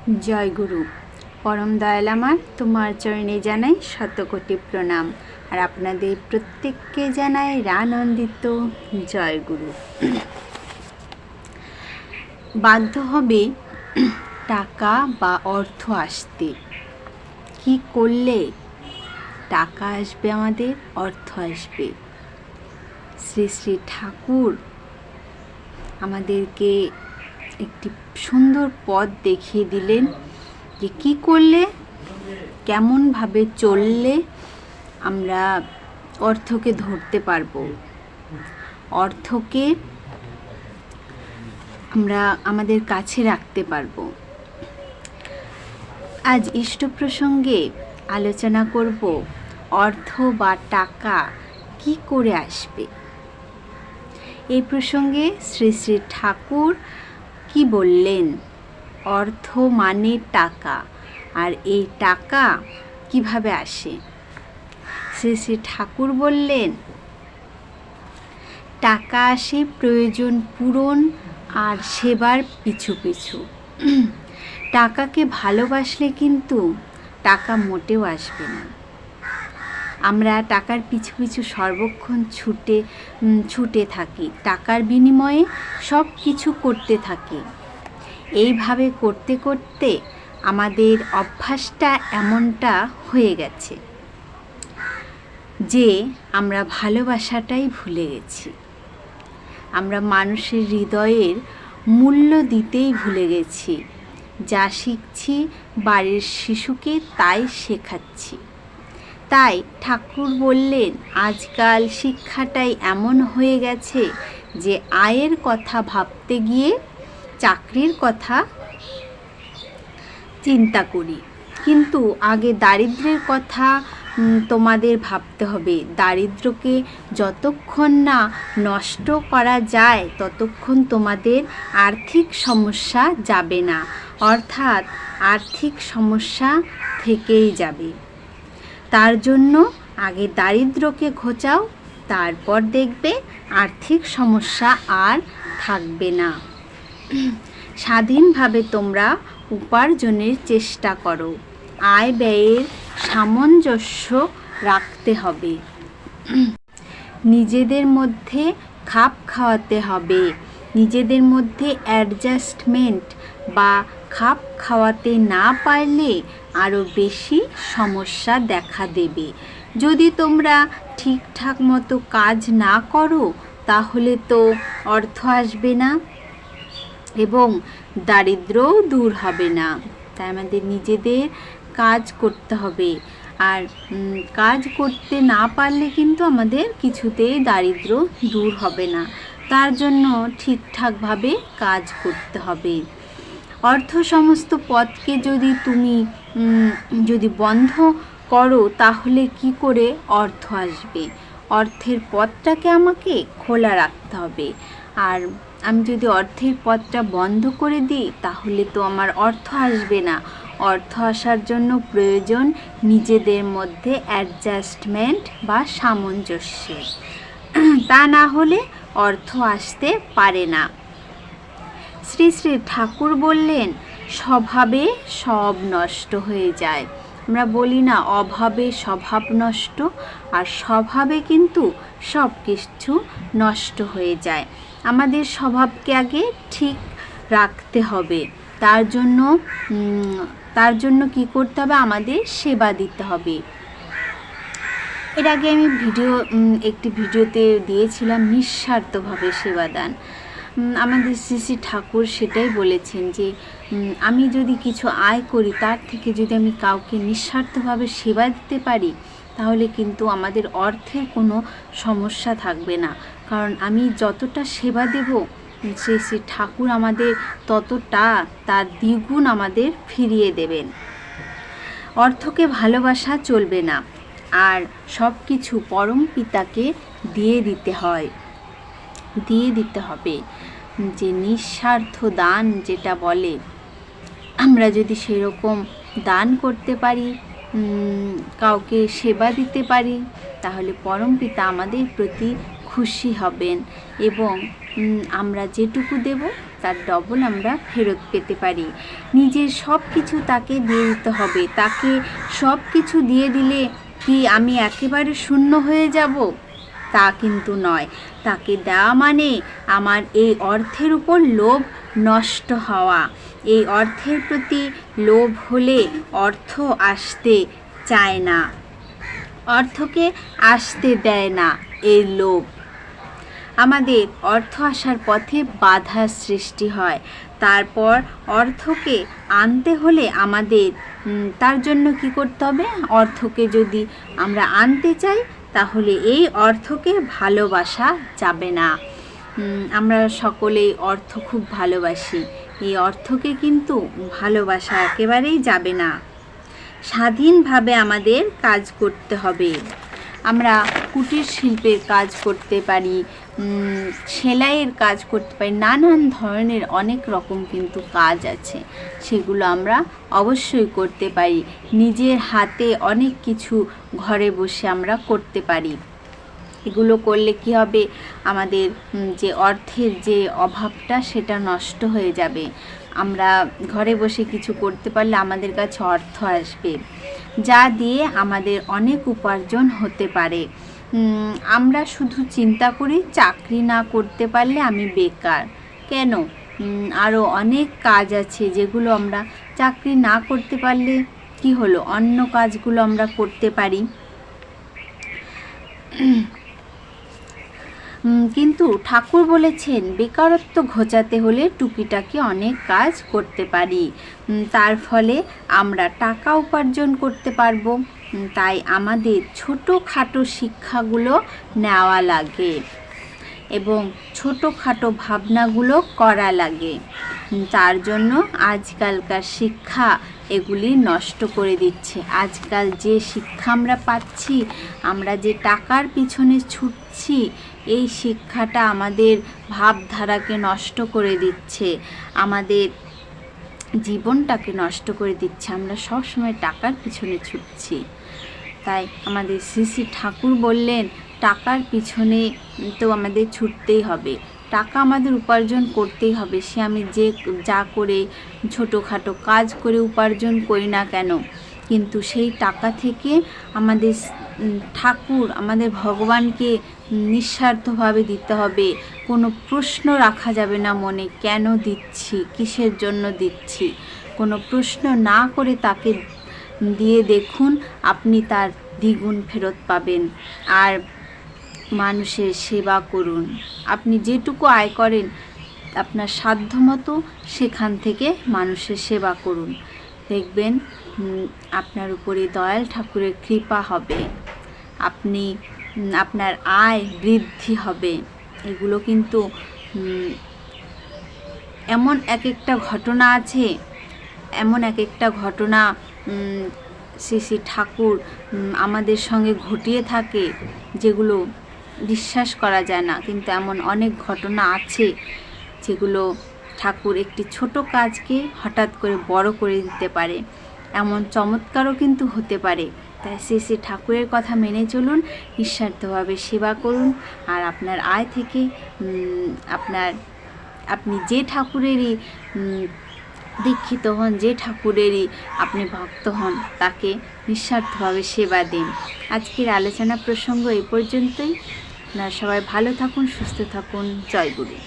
জয় গুরু। পরম দয়াল আমার তোমার চরণে জানাই শতকোটি প্রণাম, আর আপনাদের প্রত্যেককে জানাই আনন্দিত জয় গুরু। বাধ্য হবে টাকা বা অর্থ আসতে। কি করলে টাকা আসবে, আমাদের অর্থ আসবে? শ্রী শ্রী ঠাকুর আমাদেরকে একটি সুন্দর পথ দেখিয়ে দিলেন যে কী করলে, কেমনভাবে চললে আমরা অর্থকে ধরতে পারবো, অর্থকে আমরা আমাদের কাছে রাখতে পারবো। আজ ইষ্ট প্রসঙ্গে আলোচনা করব অর্থ বা টাকা কি করে আসবে। এই প্রসঙ্গে শ্রী শ্রী ঠাকুর কি বললেন? অর্থ মানে টাকা, আর এই টাকা কিভাবে আসে? শ্রী শ্রী ঠাকুর বললেন, টাকা আসে প্রয়োজন পূরণ আর সেবার পিছু পিছু। টাকাকে ভালোবাসলে কিন্তু টাকা মোটেও আসবে না। আমরা টাকার পিছু পিছু সর্বক্ষণ ছুটে থাকি, টাকার বিনিময়ে সব কিছু করতে থাকি। এইভাবে করতে করতে আমাদের অভ্যাসটা এমনটা হয়ে গেছে যে আমরা ভালোবাসাটাই ভুলে গেছি। আমরা মানুষের হৃদয়ের মূল্য দিতেই ভুলে গেছি। যা শিখছি বাড়ির শিশুকে তাই শেখাচ্ছি। তাই ঠাকুর বললেন, আজকাল শিক্ষাটাই এমন হয়ে গেছে যে আয়ের কথা ভাবতে গিয়ে চাকরির কথা চিন্তা করি, কিন্তু আগে দারিদ্র্যের কথা তোমাদের ভাবতে হবে। দারিদ্র্যকে যতক্ষণ না নষ্ট করা যায় ততক্ষণ তোমাদের আর্থিক সমস্যা যাবে না, অর্থাৎ আর্থিক সমস্যা থেকেই যাবে। তার জন্য আগে দারিদ্র্যকে ঘোচাও, তারপর দেখবে আর্থিক সমস্যা আর থাকবে না। স্বাধীনভাবে তোমরা উপার্জনের চেষ্টা করো। আয় ব্যয়ের সামঞ্জস্য রাখতে হবে। নিজেদের মধ্যে খাপ খাওয়াতে হবে। নিজেদের মধ্যে অ্যাডজাস্টমেন্ট বা খাপ খাওয়াতে না পারলে আরও বেশি সমস্যা দেখা দেবে। যদি তোমরা ঠিকঠাক মতো কাজ না করো তাহলে তো অর্থ আসবে না এবং দারিদ্র্যও দূর হবে না। তাই আমাদের নিজেদের কাজ করতে হবে, আর কাজ করতে না পারলে কিন্তু আমাদের কিছুতেই দারিদ্র্য দূর হবে না। তার জন্য ঠিকঠাকভাবে কাজ করতে হবে। অর্থ সমস্ত পথকে যদি বন্ধ করো তাহলে কি করে অর্থ আসবে? অর্থের পথটাকে আমাকে খোলা রাখতে হবে। আর আমি যদি অর্থের পথটা বন্ধ করে দিই তাহলে তো আমার অর্থ আসবে না। অর্থ আসার জন্য প্রয়োজন নিজেদের মধ্যে অ্যাডজাস্টমেন্ট বা সামঞ্জস্য। তা না হলে অর্থ আসতে পারে না। শ্রী শ্রী ঠাকুর বললেন, স্বভাবে সব নষ্ট হয়ে যায়। আমরা বলি না, অভাবে স্বভাব নষ্ট, আর স্বভাবে কিন্তু সব কিছু নষ্ট হয়ে যায়। আমাদের স্বভাবকে আগে ঠিক রাখতে হবে। তার জন্য কি করতে হবে? আমাদের সেবা দিতে হবে। এর আগে আমি একটি ভিডিওতে দিয়েছিলাম নিঃস্বার্থভাবে সেবাদান। আমাদের শ্রী শ্রী ঠাকুর সেটাই বলেছেন যে আমি যদি কিছু আয় করি তার থেকে যদি আমি কাউকে নিঃস্বার্থভাবে সেবা দিতে পারি তাহলে কিন্তু আমাদের অর্থের কোনো সমস্যা থাকবে না। কারণ আমি যতটা সেবা দেব শ্রী শ্রী ঠাকুর আমাদের ততটা তার দ্বিগুণ আমাদের ফিরিয়ে দেবেন। অর্থকে ভালোবাসা চলবে না, আর সব কিছু পরম পিতাকে দিয়ে দিতে হবে। যে নিঃস্বার্থ দান যেটা বলে, আমরা যদি সেরকম দান করতে পারি, কাউকে সেবা দিতে পারি, তাহলে পরম পিতা আমাদের প্রতি খুশি হবেন এবং আমরা যেটুকু দেব তার ডবল আমরা ফেরত পেতে পারি। নিজের সব কিছু তাকে দিয়ে দিতে হবে। তাকে সব কিছু দিয়ে দিলে কি আমি একেবারে শূন্য হয়ে যাব? তা কিন্তু নয়। তাকে দেওয়া মানে আমার এই অর্থের উপর লোভ নষ্ট হওয়া। এই অর্থের প্রতি লোভ হলে অর্থ আসতে চায় না, অর্থকে আসতে দেয় না এই লোভ। আমাদের অর্থ আসার পথে বাধার সৃষ্টি হয়। তারপর অর্থকে আনতে হলে আমাদের তার জন্য কি করতে হবে? অর্থকে যদি আমরা আনতে চাই তাহলে এই অর্থকে ভালোবাসা যাবে না। আমরা সকলেই অর্থ খুব ভালোবাসি, এই অর্থকে কিন্তু ভালোবাসা একেবারেই যাবে না। স্বাধীনভাবে আমাদের কাজ করতে হবে। আমরা কুটির শিল্পের কাজ করতে পারি, সেলাইয়ের কাজ করতে পারি, নানান ধরনের অনেক রকম কিন্তু কাজ আছে, সেগুলো আমরা অবশ্যই করতে পারি। নিজের হাতে অনেক কিছু ঘরে বসে আমরা করতে পারি। এগুলো করলে কি হবে? আমাদের যে অর্থের যে অভাবটা সেটা নষ্ট হয়ে যাবে। আমরা ঘরে বসে কিছু করতে পারলে আমাদের কাছে অর্থ আসবে, যা দিয়ে আমাদের অনেক উপার্জন হতে পারে। আমরা শুধু চিন্তা করি চাকরি না করতে পারলে আমি বেকার। কেন? আরও অনেক কাজ আছে যেগুলো আমরা চাকরি না করতে পারলে কি হলো, অন্য কাজগুলো আমরা করতে পারি। কিন্তু ঠাকুর বলেছেন বেকারত্ব ঘোচাতে হলে টুকিটাকি অনেক কাজ করতে পারি, তার ফলে আমরা টাকা উপার্জন করতে পারবো। তাই আমাদের ছোটোখাটো শিক্ষাগুলো নেওয়া লাগে এবং ছোটোখাটো ভাবনাগুলো করা লাগে। তার জন্য আজকালকার শিক্ষা এগুলি নষ্ট করে দিচ্ছে। আজকাল যে শিক্ষা আমরা পাচ্ছি, আমরা যে টাকার পিছনে ছুটছি, এই শিক্ষাটা আমাদের ভাবধারাকে নষ্ট করে দিচ্ছে, আমাদের জীবনটাকে নষ্ট করে দিচ্ছে। আমরা সবসময় টাকার পিছনে ছুটছি। তাই আমাদের শ্রী শ্রী ঠাকুর বললেন টাকার পিছনে তো আমাদের ছুটতেই হবে, টাকা আমাদের উপার্জন করতেই হবে। সে আমি যে যা করে ছোটোখাটো কাজ করে উপার্জন করি না কেন, কিন্তু সেই টাকা থেকে আমাদের ঠাকুর, আমাদের ভগবানকে নিঃস্বার্থভাবে দিতে হবে। কোনো প্রশ্ন রাখা যাবে না মনে, কেন দিচ্ছি, কিসের জন্য দিচ্ছি। কোনো প্রশ্ন না করে তাকে দিয়ে দেখুন, আপনি তার দ্বিগুণ ফেরত পাবেন। আর মানুষের সেবা করুন। আপনি যেটুকু আয় করেন আপনার সাধ্যমতো সেখান থেকে মানুষের সেবা করুন। দেখবেন আপনার উপরে দয়াল ঠাকুরের কৃপা হবে, আপনার আয় বৃদ্ধি হবে। এগুলো কিন্তু এমন এক একটা ঘটনা আছে, এমন এক একটা ঘটনা শ্রী শ্রী ঠাকুর আমাদের সঙ্গে ঘটিয়ে থাকে যেগুলো বিশ্বাস করা যায় না, কিন্তু এমন অনেক ঘটনা আছে যেগুলো ঠাকুর একটি ছোট কাজকে হঠাৎ করে বড় করে দিতে পারে। এমন চমৎকারও কিন্তু হতে পারে। তাই শ্রী শ্রী ঠাকুরের কথা মেনে চলুন, নিঃস্বার্থভাবে সেবা করুন। আর আপনার আয় থেকে আপনি যে ঠাকুরেরই দীক্ষিত হন, যে ঠাকুরেরই আপনি ভক্ত হন, তাকে নিঃস্বার্থভাবে সেবা দিন। আজকের আলোচনা প্রসঙ্গ এই পর্যন্তই। আপনারা সবাই ভালো থাকুন, সুস্থ থাকুন। জয় গুরু।